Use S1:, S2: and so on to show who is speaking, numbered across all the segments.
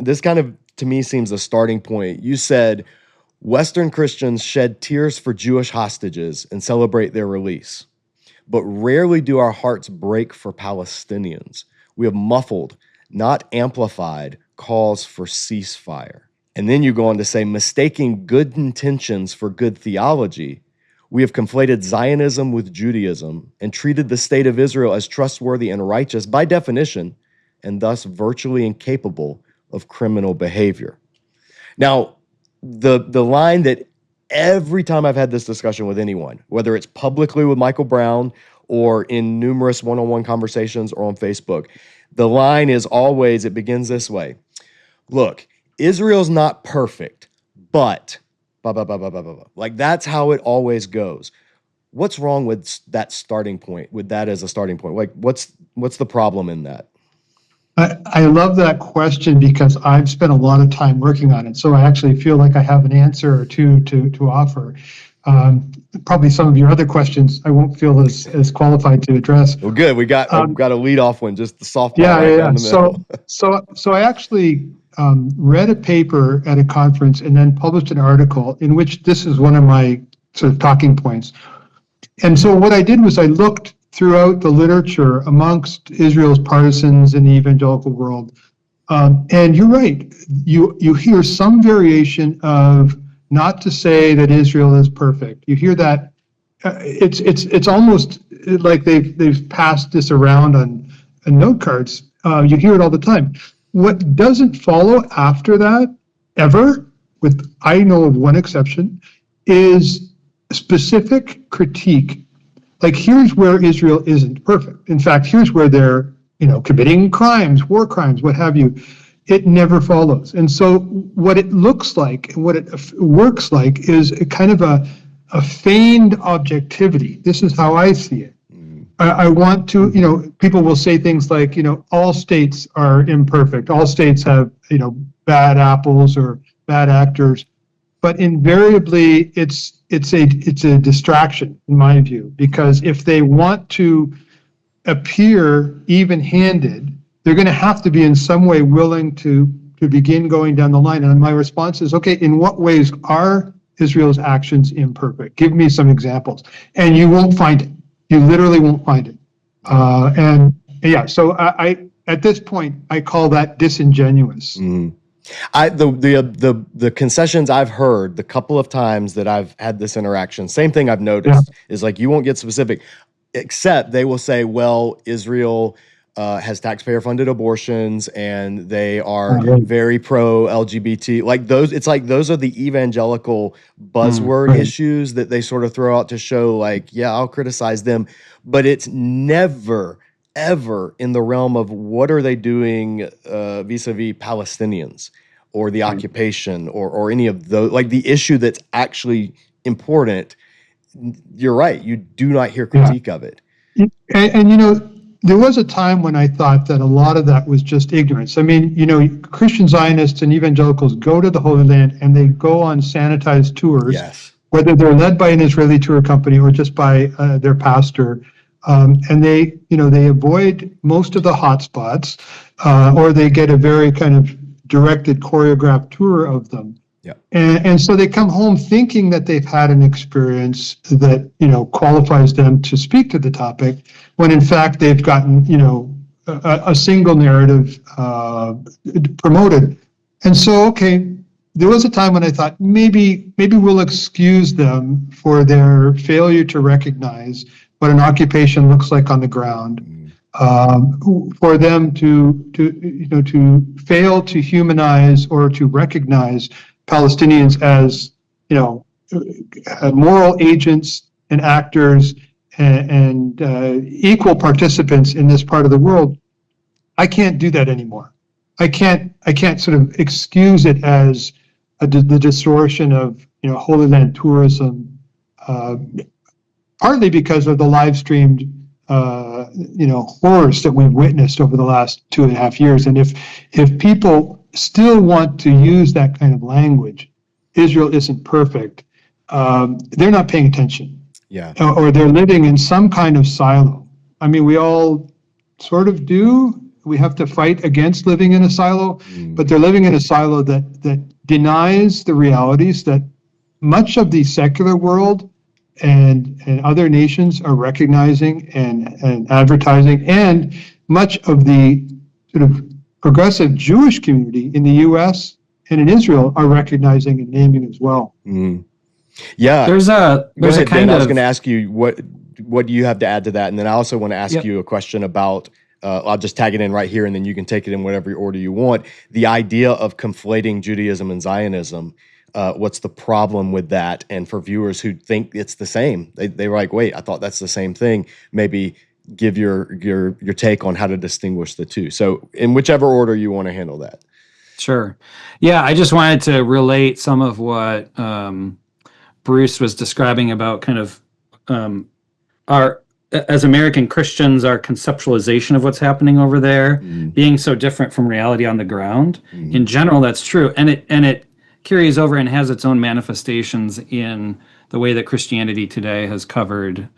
S1: this kind of, to me, seems a starting point. You said Western Christians shed tears for Jewish hostages and celebrate their release, but rarely do our hearts break for Palestinians. We have muffled, not amplified, calls for ceasefire. And then you go on to say, mistaking good intentions for good theology, we have conflated Zionism with Judaism and treated the state of Israel as trustworthy and righteous by definition, and thus virtually incapable of criminal behavior. Now, the line that every time I've had this discussion with anyone, whether it's publicly with Michael Brown or in numerous one-on-one conversations or on Facebook, the line is always, it begins this way. Look, Israel's not perfect, but blah, blah, blah, blah, blah, blah, blah. Like, that's how it always goes. What's wrong with that starting point, with that as a starting point? Like, what's the problem in that?
S2: I love that question because I've spent a lot of time working on it. So I actually feel like I have an answer or two to offer. Probably some of your other questions I won't feel as qualified to address.
S1: Well, good. We got a lead off one, just the softball.
S2: Yeah. So I actually read a paper at a conference and then published an article in which this is one of my sort of talking points. And so what I did was I looked throughout the literature amongst Israel's partisans in the evangelical world. And you're right, you hear some variation of not to say that Israel is perfect. You hear that it's almost like they've passed this around on note cards. You hear it all the time. What doesn't follow after that ever, with I know of one exception, is specific critique. Like, here's where Israel isn't perfect. In fact, here's where they're, committing crimes, war crimes, what have you. It never follows. And so what it looks like and what it works like is a kind of a feigned objectivity. This is how I see it. I want to, people will say things like, all states are imperfect. All states have, bad apples or bad actors. But invariably, it's a distraction, in my view, because if they want to appear even-handed, they're going to have to be in some way willing to begin going down the line. And my response is, okay, in what ways are Israel's actions imperfect? Give me some examples. And you won't find it. You literally won't find it. So I at this point, I call that disingenuous.
S1: Mm. The concessions I've heard the couple of times that I've had this interaction, same thing I've noticed is like, you won't get specific, except they will say, well, Israel has taxpayer-funded abortions and they are very pro-LGBT. Like those, it's like those are the evangelical buzzword issues that they sort of throw out to show like, yeah, I'll criticize them, but it's never ever in the realm of what are they doing vis-a-vis Palestinians or the occupation or any of those, like the issue that's actually important. You're right. You do not hear critique of it.
S2: And there was a time when I thought that a lot of that was just ignorance. I mean, Christian Zionists and evangelicals go to the Holy Land and they go on sanitized tours, whether they're led by an Israeli tour company or just by their pastor. And they avoid most of the hot spots, or they get a very kind of directed, choreographed tour of them.
S1: Yeah.
S2: And so they come home thinking that they've had an experience that, qualifies them to speak to the topic, when in fact they've gotten, a single narrative promoted. And so, okay, there was a time when I thought maybe we'll excuse them for their failure to recognize what an occupation looks like on the ground, for them to fail to humanize or to recognize Palestinians as moral agents and actors and equal participants in this part of the world. I can't do that anymore. I can't sort of excuse it as the distortion of Holy Land tourism. Partly because of the live streamed, horrors that we've witnessed over the last 2.5 years. And if people still want to use that kind of language, Israel isn't perfect, they're not paying attention.
S1: Yeah.
S2: Or they're living in some kind of silo. I mean, we all sort of do. we have to fight against living in a silo, but they're living in a silo that denies the realities that much of the secular world and other nations are recognizing and advertising, and much of the sort of progressive Jewish community in the U.S. and in Israel are recognizing and naming as well.
S1: Yeah.
S3: There's a
S1: kind
S3: kind
S1: I was
S3: of
S1: going to ask you what do you have to add to that, and then I also want to ask you a question about. I'll just tag it in right here, and then you can take it in whatever order you want. The idea of conflating Judaism and Zionism. What's the problem with that? And for viewers who think it's the same, they were like, "Wait, I thought that's the same thing." Maybe give your take on how to distinguish the two. So, in whichever order you want to handle that.
S3: Sure. Yeah, I just wanted to relate some of what Bruce was describing about kind of our, as American Christians, our conceptualization of what's happening over there being so different from reality on the ground. In general, that's true, and it carries over and has its own manifestations in the way that Christianity Today has covered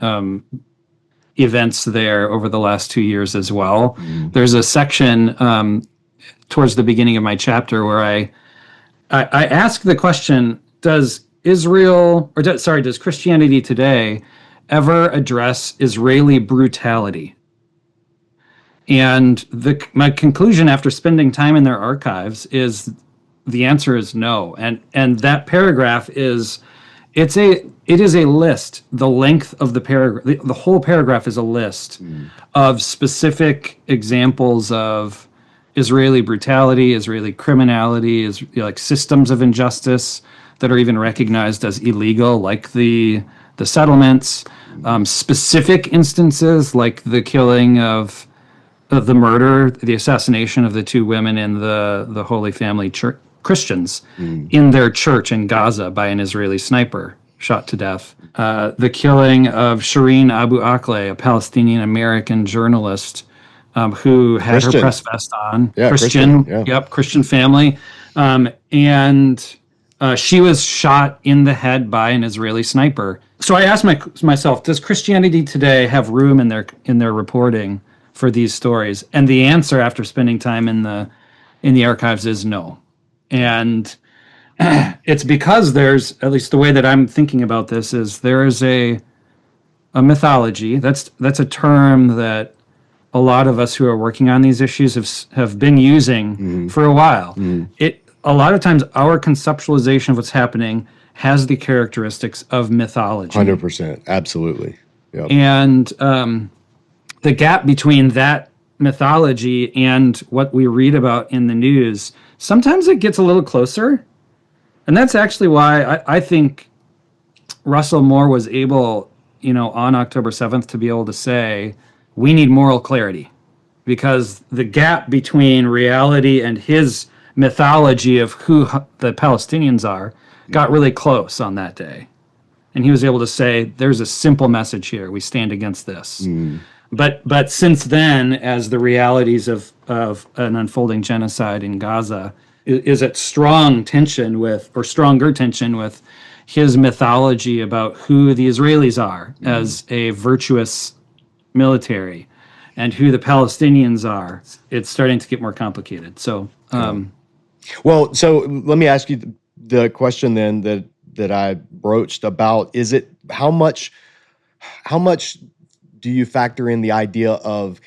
S3: events there over the last 2 years as well. There's a section towards the beginning of my chapter where I ask the question: does Christianity Today ever address Israeli brutality? And my conclusion after spending time in their archives is the answer is no. And that paragraph is it is a list. The length of the paragraph, the whole paragraph is a list of specific examples of Israeli brutality, Israeli criminality, like systems of injustice that are even recognized as illegal, like the settlements, specific instances like the killing of the murder, the assassination of the two women in the Holy Family Church, Christians in their church in Gaza by an Israeli sniper shot to death. The killing of Shireen Abu Akleh, a Palestinian American journalist who had her press vest on.
S1: Yeah,
S3: Christian.
S1: Yeah.
S3: Yep, Christian family. And she was shot in the head by an Israeli sniper. So I asked myself, does Christianity Today have room in their reporting for these stories? And the answer, after spending time in the archives, is no. And it's because there's, at least the way that I'm thinking about this, is there is a mythology. That's a term that a lot of us who are working on these issues have been using for a while. A lot of times our conceptualization of what's happening has the characteristics of mythology.
S1: 100%, absolutely. Yep.
S3: And the gap between that mythology and what we read about in the news, sometimes it gets a little closer. And that's actually why I think Russell Moore was able, on October 7th to be able to say, we need moral clarity, because the gap between reality and his mythology of who the Palestinians are got really close on that day. And he was able to say, there's a simple message here. We stand against this. But since then, as the realities of an unfolding genocide in Gaza is at stronger tension with his mythology about who the Israelis are as a virtuous military and who the Palestinians are, it's starting to get more complicated. So,
S1: well, so let me ask you the question then that I broached about, is it how much do you factor in the idea of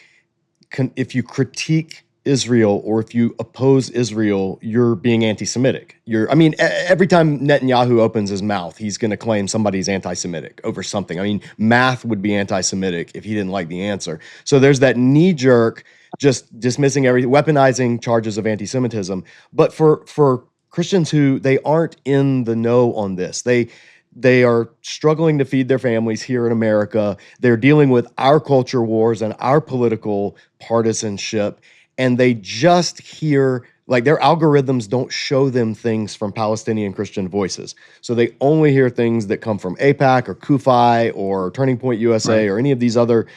S1: if you critique Israel or if you oppose Israel, you're being anti-Semitic? Every time Netanyahu opens his mouth, he's going to claim somebody's anti-Semitic over something. I mean, math would be anti-Semitic if he didn't like the answer. So there's that knee-jerk, just dismissing everything, weaponizing charges of anti-Semitism. But for Christians who they aren't in the know on this, they are struggling to feed their families here in America. They're dealing with our culture wars and our political partisanship, and they just hear, like, their algorithms don't show them things from Palestinian Christian voices. So they only hear things that come from AIPAC or CUFI or Turning Point USA or any of these other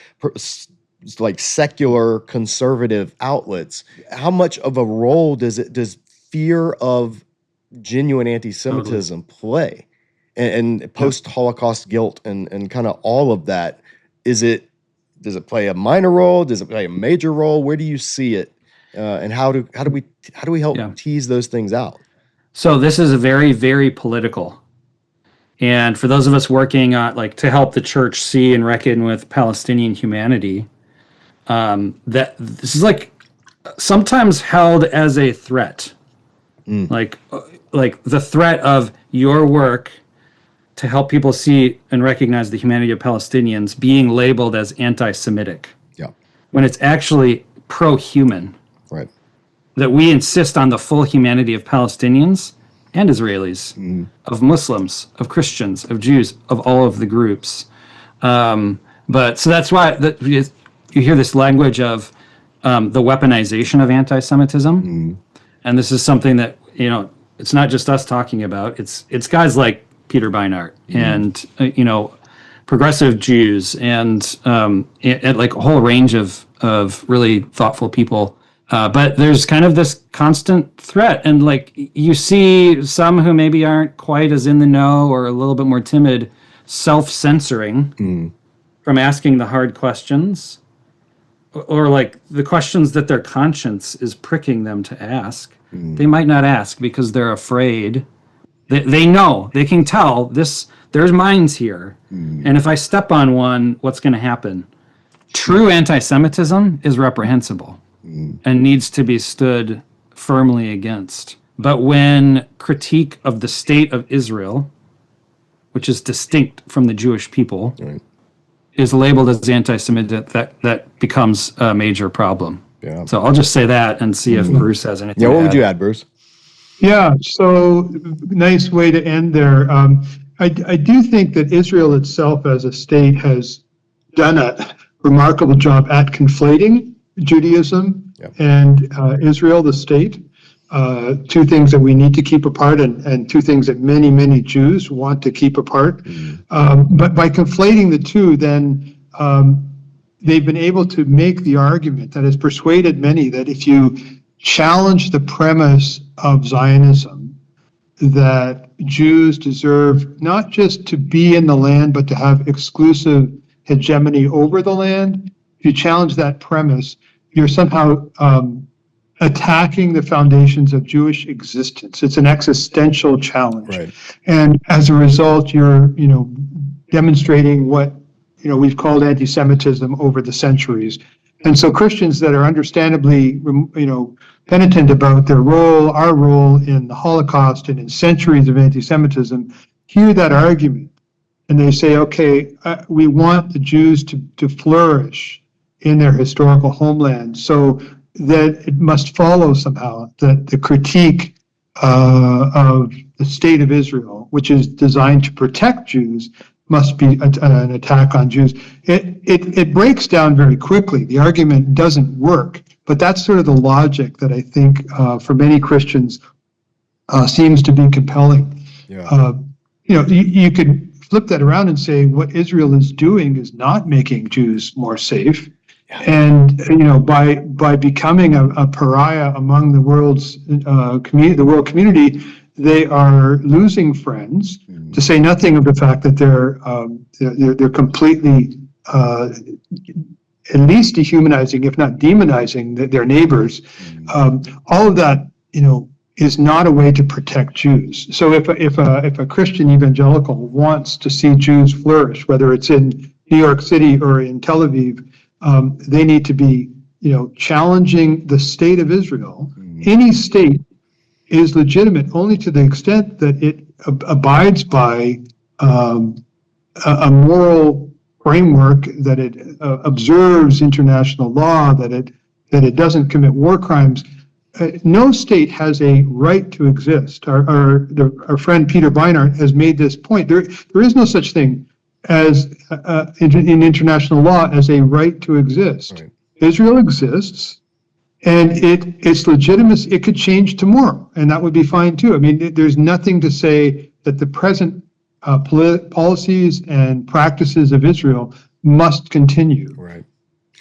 S1: like secular conservative outlets. How much of a role does fear of genuine anti-Semitism play? And post-Holocaust guilt and kind of all of that, does it play a minor role? Does it play a major role? Where do you see it And how do we help
S3: Yeah.
S1: tease those things out?
S3: So this is a very, very political. And for those of us working on like to help the church see and reckon with Palestinian humanity, that this is like sometimes held as a threat, like the threat of your work to help people see and recognize the humanity of Palestinians being labeled as anti-Semitic,
S1: Yeah.
S3: when it's actually pro-human.
S1: Right.
S3: That we insist on the full humanity of Palestinians and Israelis, of Muslims, of Christians, of Jews, of all of the groups. But so that's why you hear this language of the weaponization of anti-Semitism, and this is something that it's not just us talking about. It's guys like Peter Beinart and progressive Jews and like a whole range of really thoughtful people. But there's kind of this constant threat, and like you see some who maybe aren't quite as in the know or a little bit more timid, self-censoring from asking the hard questions, or like the questions that their conscience is pricking them to ask. They might not ask because they're afraid. They know, they can tell there's minds here, and if I step on one, what's going to happen? True anti-Semitism is reprehensible and needs to be stood firmly against. But when critique of the state of Israel, which is distinct from the Jewish people, is labeled as anti-Semitic, that becomes a major problem.
S1: Yeah.
S3: So I'll just say that and see if Bruce has anything.
S1: Yeah. What
S3: to
S1: would
S3: add.
S1: you add, Bruce?
S2: Yeah, so nice way to end there. I do think that Israel itself as a state has done a remarkable job at conflating Judaism and Israel, the state. Two things that we need to keep apart, and two things that many, many Jews want to keep apart. But by conflating the two, then they've been able to make the argument that has persuaded many that if you challenge the premise of Zionism, that Jews deserve not just to be in the land, but to have exclusive hegemony over the land. If you challenge that premise, you're somehow attacking the foundations of Jewish existence. It's an existential challenge.
S1: Right.
S2: And as a result, you're, demonstrating what, we've called anti-Semitism over the centuries. And so Christians that are understandably, penitent about their role, our role in the Holocaust and in centuries of anti-Semitism, hear that argument. And they say, okay, we want the Jews to flourish in their historical homeland, so that it must follow somehow that the critique of the state of Israel, which is designed to protect Jews, must be an attack on Jews. It breaks down very quickly. The argument doesn't work, but that's sort of the logic that I think for many Christians seems to be compelling.
S1: Yeah.
S2: You could flip that around and say what Israel is doing is not making Jews more safe. And by becoming a pariah among the world's the world community, they are losing friends. To say nothing of the fact that they're completely at least dehumanizing, if not demonizing, their neighbors. All of that, is not a way to protect Jews. So if a Christian evangelical wants to see Jews flourish, whether it's in New York City or in Tel Aviv, they need to be, challenging the state of Israel. Any state is legitimate only to the extent that it abides by a moral framework, that it observes international law, that it doesn't commit war crimes. No state has a right to exist. Our friend Peter Beinart has made this point. There is no such thing as in international law as a right to exist. Right. Israel exists, and its legitimacy, it could change tomorrow, and that would be fine too. I mean, there's nothing to say that the present policies and practices of Israel must continue. Right.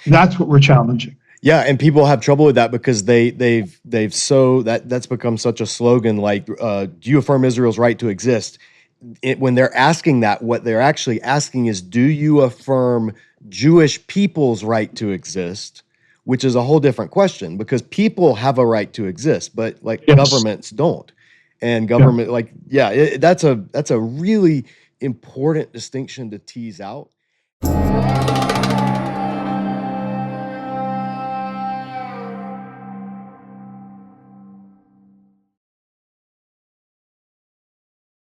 S2: That's what we're challenging.
S1: Yeah, and people have trouble with that because they've so that's become such a slogan, like do you affirm Israel's right to exist? When they're asking that, what they're actually asking is, do you affirm Jewish people's right to exist, which is a whole different question because people have a right to exist, but like
S2: Yes.
S1: governments don't. And government, that's a really important distinction to tease out.